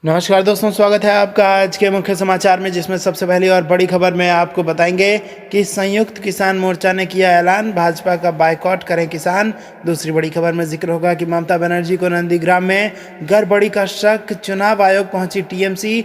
नमस्कार दोस्तों, स्वागत है आपका आज के मुख्य समाचार में, जिसमें सबसे पहली और बड़ी खबर में आपको बताएंगे कि संयुक्त किसान मोर्चा ने किया ऐलान, भाजपा का बायकॉट करें किसान। दूसरी बड़ी खबर में जिक्र होगा कि ममता बनर्जी को नंदीग्राम में गड़बड़ी का शक, चुनाव आयोग पहुंची टीएमसी,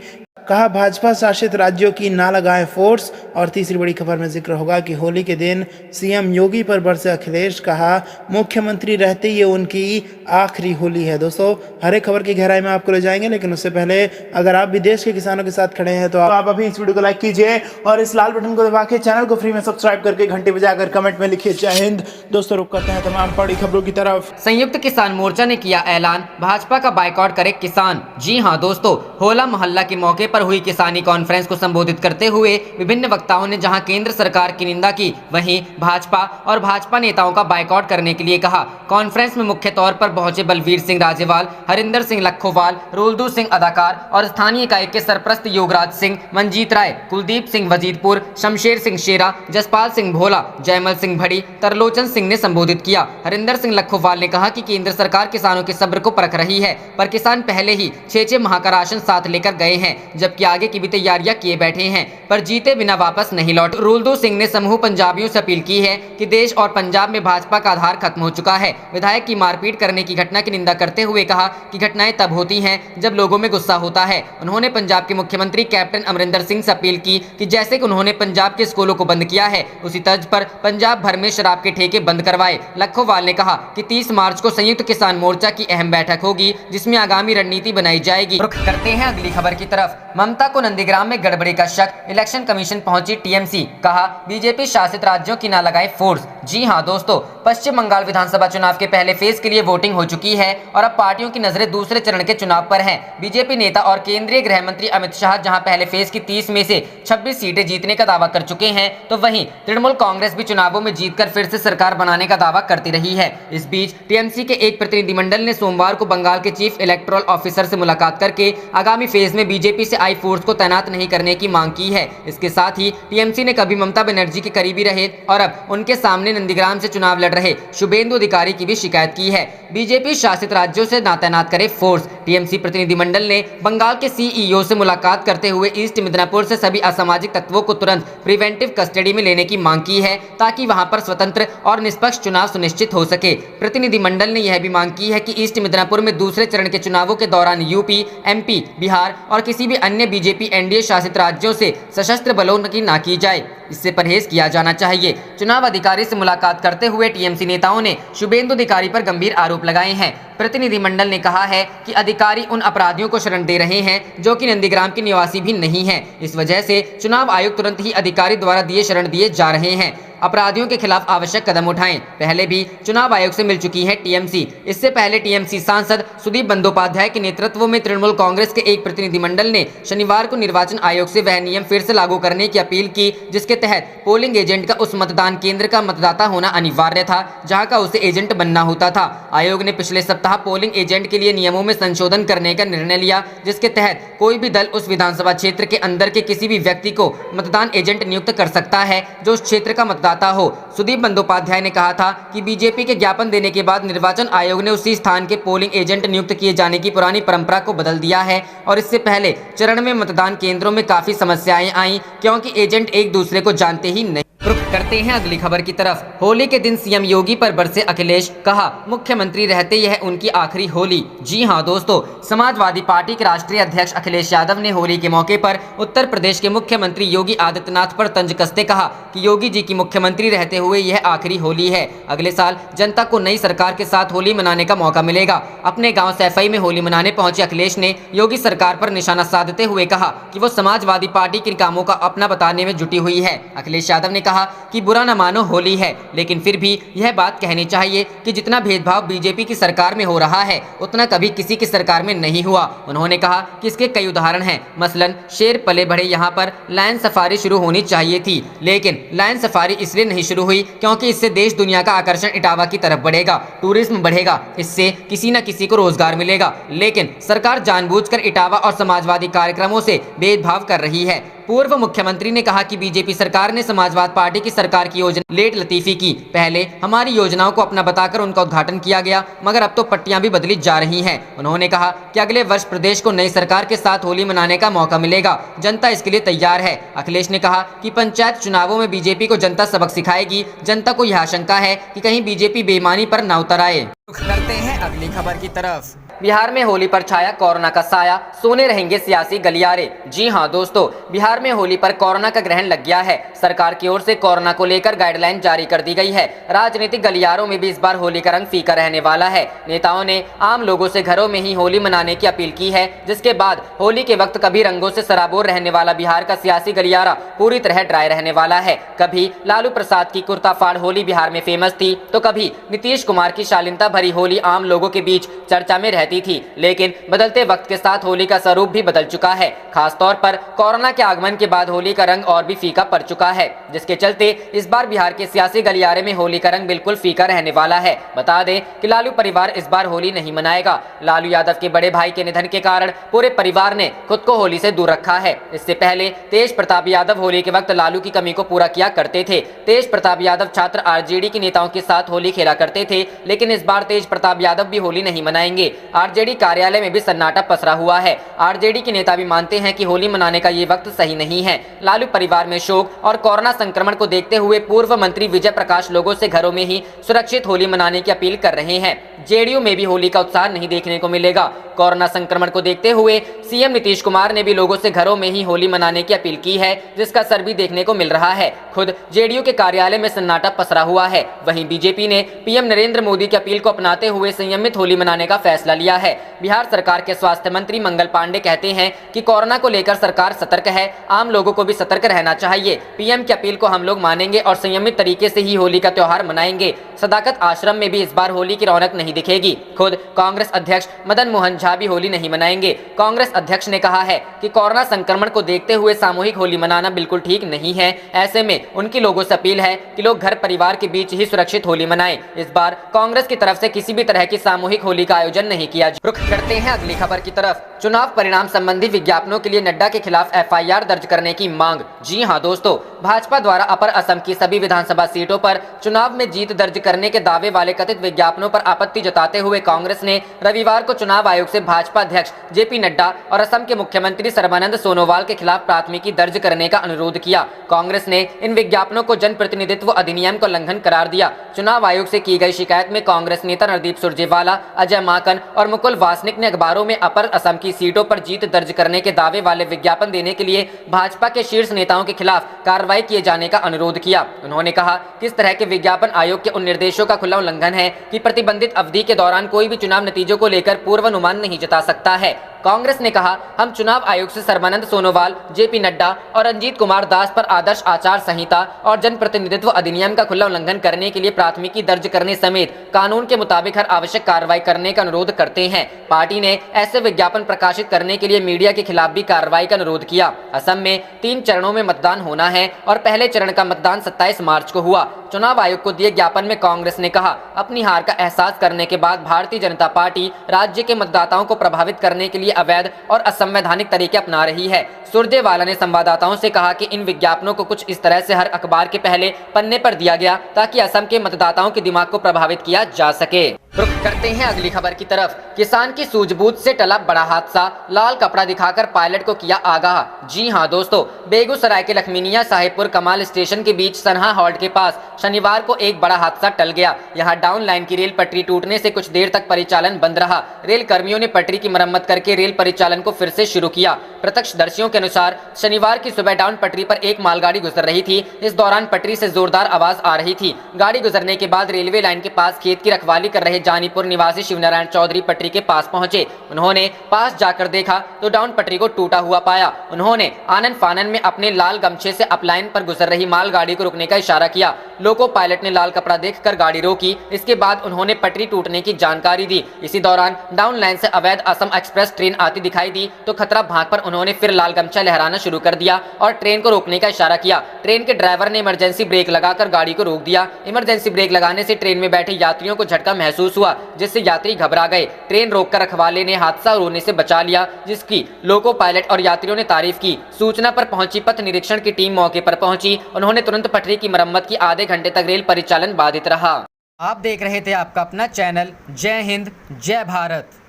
कहा भाजपा शासित राज्यों की ना लगाएं फोर्स। और तीसरी बड़ी खबर में जिक्र होगा कि होली के दिन सीएम योगी पर बरसे अखिलेश, कहा मुख्यमंत्री रहते ये उनकी आखिरी होली है। दोस्तों, हर एक खबर की गहराई में आपको ले जाएंगे, लेकिन उससे पहले अगर आप भी देश के किसानों के साथ खड़े हैं तो आप अभी इस वीडियो को लाइक कीजिए और इस लाल बटन को दबा के चैनल को फ्री में सब्सक्राइब करके घंटे बजाकर कमेंट में लिखिए जय हिंद। दोस्तों, रुक करते हैं तमाम बड़ी खबरों की तरफ। संयुक्त किसान मोर्चा ने किया ऐलान, भाजपा का बायकॉट करे किसान। जी हां दोस्तों, होला मोहल्ला के मौके पर हुई किसानी कॉन्फ्रेंस को संबोधित करते हुए विभिन्न वक्ताओं ने जहां केंद्र सरकार की निंदा की, वहीं भाजपा और भाजपा नेताओं का बायकॉट करने के लिए कहा। कॉन्फ्रेंस में मुख्य तौर पर पहुंचे बलवीर सिंह राजेवाल, हरिंदर सिंह लखोवाल, रोलदू सिंह अदाकार और स्थानीय इकाई के सरप्रस्त योगराज सिंह, मंजीत राय, कुलदीप सिंह वजीदपुर, शमशेर सिंह शेरा, जसपाल सिंह भोला, जयमल सिंह भड़ी, तरलोचन सिंह ने संबोधित किया। हरिंदर सिंह लखोवाल ने कहा कि केंद्र सरकार किसानों के सब्र को परख रही है, पर किसान पहले ही 6 माह का राशन साथ लेकर गए हैं, जबकि आगे की भी तैयारियां किए बैठे हैं, पर जीते बिना वापस नहीं लौटे। रोलदू सिंह ने समूह पंजाबियों से अपील की है कि देश और पंजाब में भाजपा का आधार खत्म हो चुका है। विधायक की मारपीट करने की घटना की निंदा करते हुए कहा कि घटनाएं तब होती हैं जब लोगों में गुस्सा होता है। उन्होंने पंजाब के मुख्यमंत्री कैप्टन अमरिंदर सिंह से अपील की कि जैसे कि उन्होंने पंजाब के स्कूलों को बंद किया है, उसी तर्ज पर पंजाब भर में शराब के ठेके बंद करवाए। लखोवाल ने कहा कि 30 मार्च को संयुक्त किसान मोर्चा की अहम बैठक होगी, जिसमें आगामी रणनीति बनाई जाएगी। रुख करते हैं अगली खबर की तरफ। ममता को नंदीग्राम में गड़बड़ी का शक, इलेक्शन कमीशन पहुंची टीएमसी, कहा बीजेपी शासित राज्यों की ना लगाए फोर्स। जी हां दोस्तों, पश्चिम बंगाल विधानसभा चुनाव के पहले फेज के लिए वोटिंग हो चुकी है और अब पार्टियों की नजरें दूसरे चरण के चुनाव पर हैं। बीजेपी नेता और केंद्रीय गृह मंत्री अमित शाह जहां पहले फेज की 30 में से 26 सीटें जीतने का दावा कर चुके हैं, तो वहीं तृणमूल कांग्रेस भी चुनावों में जीतकर फिर से सरकार बनाने का दावा करती रही है। इस बीच टीएमसी के एक प्रतिनिधिमंडल ने सोमवार को बंगाल के चीफ इलेक्टोरल ऑफिसर से मुलाकात करके आगामी फेज में बीजेपी से आई फोर्स को तैनात नहीं करने की मांग की है। इसके साथ ही टीएमसी ने कभी ममता बनर्जी के करीबी रहे और अब उनके सामने नंदीग्राम से चुनाव लड़ रहे शुभेंदु अधिकारी की भी शिकायत की है। बीजेपी शासित राज्यों से ना तैनात करे फोर्स। टीएमसी प्रतिनिधिमंडल ने बंगाल के सीईओ से मुलाकात करते हुए ईस्ट मिदनापुर से सभी असामाजिक तत्वों को तुरंत प्रिवेंटिव कस्टडी में लेने की मांग की है, ताकि वहां पर स्वतंत्र और निष्पक्ष चुनाव सुनिश्चित हो सके। प्रतिनिधिमंडल ने यह भी मांग की है कि ईस्ट मिदनापुर में दूसरे चरण के चुनावों के दौरान यूपी, एमपी, बिहार और किसी भी अन्य बीजेपी एनडीए शासित राज्यों से सशस्त्र बलों की ना की जाए, इससे परहेज किया जाना चाहिए। चुनाव अधिकारी से मुलाकात करते हुए टीएमसी नेताओं ने शुभेंदु अधिकारी पर गंभीर आरोप लगाए हैं। प्रतिनिधिमंडल ने कहा है कि अधिकारी उन अपराधियों को शरण दे रहे हैं जो कि नंदीग्राम के निवासी भी नहीं हैं। इस वजह से चुनाव आयोग तुरंत ही अधिकारी द्वारा दिए शरण दिए जा रहे हैं। अपराधियों के खिलाफ आवश्यक कदम उठाएं। पहले भी चुनाव आयोग से मिल चुकी है टीएमसी। इससे पहले टीएमसी सांसद सुदीप बंदोपाध्याय के नेतृत्व में तृणमूल कांग्रेस के एक प्रतिनिधिमंडल ने शनिवार को निर्वाचन आयोग से वह नियम फिर से लागू करने की अपील की, जिसके तहत पोलिंग एजेंट का उस मतदान केंद्र का मतदाता होना अनिवार्य था जहाँ का उसे एजेंट बनना होता था। आयोग ने पिछले सप्ताह पोलिंग एजेंट के लिए नियमों में संशोधन करने का निर्णय लिया, जिसके तहत कोई भी दल उस विधानसभा क्षेत्र के अंदर के किसी भी व्यक्ति को मतदान एजेंट नियुक्त कर सकता है जो उस क्षेत्र का मतदाता हो। सुदीप बंदोपाध्याय ने कहा था कि बीजेपी के ज्ञापन देने के बाद निर्वाचन आयोग ने उसी स्थान के पोलिंग एजेंट नियुक्त किए जाने की पुरानी परंपरा को बदल दिया है और इससे पहले चरण में मतदान केंद्रों में काफी समस्याएं आईं, क्योंकि एजेंट एक दूसरे को जानते ही नहीं। रुख करते हैं अगली खबर की तरफ। होली के दिन सीएम योगी पर बरसे अखिलेश, कहा मुख्यमंत्री रहते यह उनकी आखिरी होली। जी हां दोस्तों, समाजवादी पार्टी के राष्ट्रीय अध्यक्ष अखिलेश यादव ने होली के मौके पर उत्तर प्रदेश के मुख्यमंत्री योगी आदित्यनाथ पर तंज कसते कहा कि योगी जी की मुख्यमंत्री रहते हुए यह आखिरी होली है। अगले साल जनता को नई सरकार के साथ होली मनाने का मौका मिलेगा। अपने गाँव सैफई में होली मनाने पहुंचे अखिलेश ने योगी सरकार पर निशाना साधते हुए कहा कि वो समाजवादी पार्टी के कामों का अपना बताने में जुटी हुई है। अखिलेश यादव ने कहा कि बुरा न मानो होली है, लेकिन फिर भी यह बात कहनी चाहिए कि जितना भेदभाव बीजेपी की सरकार में हो रहा है उतना कभी किसी की सरकार में नहीं हुआ। उन्होंने कहा कि इसके कई उदाहरण हैं। मसलन शेर पले बढ़े यहाँ पर लायन सफारी शुरू होनी चाहिए थी, लेकिन लायन सफारी इसलिए नहीं शुरू हुई क्योंकि इससे देश दुनिया का आकर्षण इटावा की तरफ बढ़ेगा, टूरिज्म बढ़ेगा, इससे किसी न किसी को रोजगार मिलेगा। लेकिन सरकार जानबूझकर इटावा और समाजवादी कार्यक्रमों से भेदभाव कर रही है। पूर्व मुख्यमंत्री ने कहा कि बीजेपी सरकार ने समाजवाद पार्टी की सरकार की योजना लेट लतीफी की। पहले हमारी योजनाओं को अपना बताकर उनका उद्घाटन किया गया, मगर अब तो पट्टियां भी बदली जा रही हैं। उन्होंने कहा कि अगले वर्ष प्रदेश को नई सरकार के साथ होली मनाने का मौका मिलेगा, जनता इसके लिए तैयार है। अखिलेश ने कहा कि पंचायत चुनावों में बीजेपी को जनता सबक सिखाएगी। जनता को यह आशंका है कि कहीं बीजेपी बेईमानी पर न उतर आए। करते हैं अगली खबर की तरफ। बिहार में होली पर छाया कोरोना का साया, सोने रहेंगे सियासी गलियारे। जी हां दोस्तों, बिहार में होली पर कोरोना का ग्रहण लग गया है। सरकार की ओर से कोरोना को लेकर गाइडलाइन जारी कर दी गई है। राजनीतिक गलियारों में भी इस बार होली का रंग फीका रहने वाला है। नेताओं ने आम लोगों से घरों में ही होली मनाने की अपील की है, जिसके बाद होली के वक्त कभी रंगों से सराबोर रहने वाला बिहार का सियासी गलियारा पूरी तरह ड्राई रहने वाला है। कभी लालू प्रसाद की कुर्ता फाड़ होली बिहार में फेमस थी, तो कभी नीतीश कुमार की शालीनता भरी होली आम लोगों के बीच चर्चा में रहती थी। लेकिन बदलते वक्त के साथ होली का स्वरूप भी बदल चुका है। खासतौर पर कोरोना के आगमन के बाद होली का रंग और भी फीका पड़ चुका है, जिसके चलते इस बार बिहार के सियासी गलियारे में होली का रंग बिल्कुल फीका रहने वाला है। बता दें कि लालू परिवार इस बार होली नहीं मनाएगा। लालू यादव के बड़े भाई के निधन के कारण पूरे परिवार ने खुद को होली से दूर रखा है। इससे पहले तेज प्रताप यादव होली के वक्त लालू की कमी को पूरा किया करते थे। तेज प्रताप यादव छात्र आरजेडी के नेताओं के साथ होली खेला करते थे, लेकिन इस बार तेज प्रताप यादव भी होली नहीं मनाएंगे। आरजेडी कार्यालय में भी सन्नाटा पसरा हुआ है। आरजेडी के नेता भी मानते हैं कि होली मनाने का ये वक्त सही नहीं है। लालू परिवार में शोक और कोरोना संक्रमण को देखते हुए पूर्व मंत्री विजय प्रकाश लोगों से घरों में ही सुरक्षित होली मनाने की अपील कर रहे हैं। जेडीयू में भी होली का उत्साह नहीं देखने को मिलेगा। कोरोना संक्रमण को देखते हुए सीएम नीतीश कुमार ने भी लोगों से घरों में ही होली मनाने की अपील की है, जिसका असर भी देखने को मिल रहा है। खुद जेडीयू के कार्यालय में सन्नाटा पसरा हुआ है। वहीं बीजेपी ने पीएम नरेंद्र मोदी की अपील को अपनाते हुए संयमित होली मनाने का फैसला लिया है। बिहार सरकार के स्वास्थ्य मंत्री मंगल पांडे कहते हैं कि कोरोना को लेकर सरकार सतर्क है, आम लोगों को भी सतर्क रहना चाहिए। पीएम की अपील को हम लोग मानेंगे और संयमित तरीके से ही होली का त्योहार मनाएंगे। सदाकत आश्रम में भी इस बार होली की रौनक नहीं दिखेगी। खुद कांग्रेस अध्यक्ष मदन मोहन झा भी होली नहीं मनाएंगे। कांग्रेस अध्यक्ष ने कहा है कि कोरोना संक्रमण को देखते हुए सामूहिक होली मनाना बिल्कुल ठीक नहीं है। ऐसे में उनकी लोगों से अपील है कि लोग घर परिवार के बीच ही सुरक्षित होली मनाएं। इस बार कांग्रेस की तरफ से किसी भी तरह की सामूहिक होली का आयोजन नहीं किया। रुख करते हैं अगली खबर की तरफ। चुनाव परिणाम संबंधी विज्ञापनों के लिए नड्डा के खिलाफ एफआईआर दर्ज करने की मांग। जी हां दोस्तों, भाजपा द्वारा अपर असम की सभी विधानसभा सीटों पर चुनाव में जीत दर्ज करने के दावे वाले कथित विज्ञापनों पर आपत्ति जताते हुए कांग्रेस ने रविवार को चुनाव आयोग से भाजपा अध्यक्ष जेपी नड्डा और असम के मुख्यमंत्री सर्बानंद सोनोवाल के खिलाफ प्राथमिकी दर्ज करने का अनुरोध किया। कांग्रेस ने इन विज्ञापनों को जनप्रतिनिधित्व अधिनियम का उल्लंघन करार दिया। चुनाव आयोग से की गई शिकायत में कांग्रेस नेता रणदीप सुरजेवाला, अजय माकन और मुकुल वासनिक ने अखबारों में अपर असम की सीटों पर जीत दर्ज करने के दावे वाले विज्ञापन देने के लिए भाजपा के शीर्ष नेताओं के खिलाफ कार्रवाई किए जाने का अनुरोध किया। उन्होंने कहा कि इस तरह के विज्ञापन आयोग के उन निर्देशों का खुला उल्लंघन है कि प्रतिबंधित अवधि के दौरान कोई भी चुनाव नतीजों को लेकर पूर्वानुमान नहीं जता सकता है। कांग्रेस ने कहा, हम चुनाव आयोग से सर्बानंद सोनोवाल, जेपी नड्डा और रंजीत कुमार दास पर आदर्श आचार संहिता और जनप्रतिनिधित्व अधिनियम का खुला उल्लंघन करने के लिए प्राथमिकी दर्ज करने समेत कानून के मुताबिक हर आवश्यक कार्रवाई करने का अनुरोध करते हैं। पार्टी ने ऐसे विज्ञापन प्रकाशित करने के लिए मीडिया के खिलाफ भी कार्रवाई का अनुरोध किया। असम में 3 चरणों में मतदान होना है और पहले चरण का मतदान 27 मार्च को हुआ। चुनाव आयोग को दिए ज्ञापन में कांग्रेस ने कहा, अपनी हार का एहसास करने के बाद भारतीय जनता पार्टी राज्य के मतदाताओं को प्रभावित करने के लिए अवैध और असंवैधानिक तरीके अपना रही है। सुरजेवाला ने संवाददाताओं से कहा कि इन विज्ञापनों को कुछ इस तरह से हर अखबार के पहले पन्ने पर दिया गया ताकि असम के मतदाताओं के दिमाग को प्रभावित किया जा सके। रुख करते हैं अगली खबर की तरफ। किसान की सूझबूझ से टला बड़ा हादसा, लाल कपड़ा दिखाकर पायलट को किया आगाह। जी हां दोस्तों, बेगूसराय के लखमीनिया साहिबपुर कमाल स्टेशन के बीच सनहा हॉल्ट के पास शनिवार को एक बड़ा हादसा टल गया। यहां डाउन लाइन की रेल पटरी टूटने से कुछ देर तक परिचालन बंद रहा। रेल कर्मियों ने पटरी की मरम्मत करके रेल परिचालन को फिर से शुरू किया। प्रत्यक्षदर्शियों के अनुसार शनिवार की सुबह डाउन पटरी पर एक मालगाड़ी गुजर रही थी। इस दौरान पटरी से जोरदार आवाज आ रही थी। गाड़ी गुजरने के बाद रेलवे लाइन के पास खेत की रखवाली कर रहे जानीपुर निवासी शिवनारायण चौधरी पटरी के पास पहुंचे। उन्होंने पास जाकर देखा तो डाउन पटरी को टूटा हुआ पाया। उन्होंने आनन फानन में अपने लाल गमछे से अपलाइन पर गुजर रही मालगाड़ी को रुकने का इशारा किया। लोको पायलट ने लाल कपड़ा देखकर गाड़ी रोकी। इसके बाद उन्होंने पटरी टूटने की जानकारी दी। इसी दौरान डाउन लाइन से अवैध असम एक्सप्रेस ट्रेन आती दिखाई दी तो खतरा भाग पर उन्होंने फिर लाल गमछा लहराना शुरू कर दिया और ट्रेन को रोकने का इशारा किया। ट्रेन के ड्राइवर ने इमरजेंसी ब्रेक लगाकर गाड़ी को रोक दिया। इमरजेंसी ब्रेक लगाने से ट्रेन में बैठे यात्रियों को झटका महसूस महसूस हुआ, जिससे यात्री घबरा गए। ट्रेन रोककर रखवाले ने हादसा होने से बचा लिया, जिसकी लोको पायलट और यात्रियों ने तारीफ की। सूचना पर पहुंची पथ निरीक्षण की टीम मौके पर पहुंची। उन्होंने तुरंत पटरी की मरम्मत की। आधे घंटे तक रेल परिचालन बाधित रहा। आप देख रहे थे आपका अपना चैनल जय हिंद जय भारत।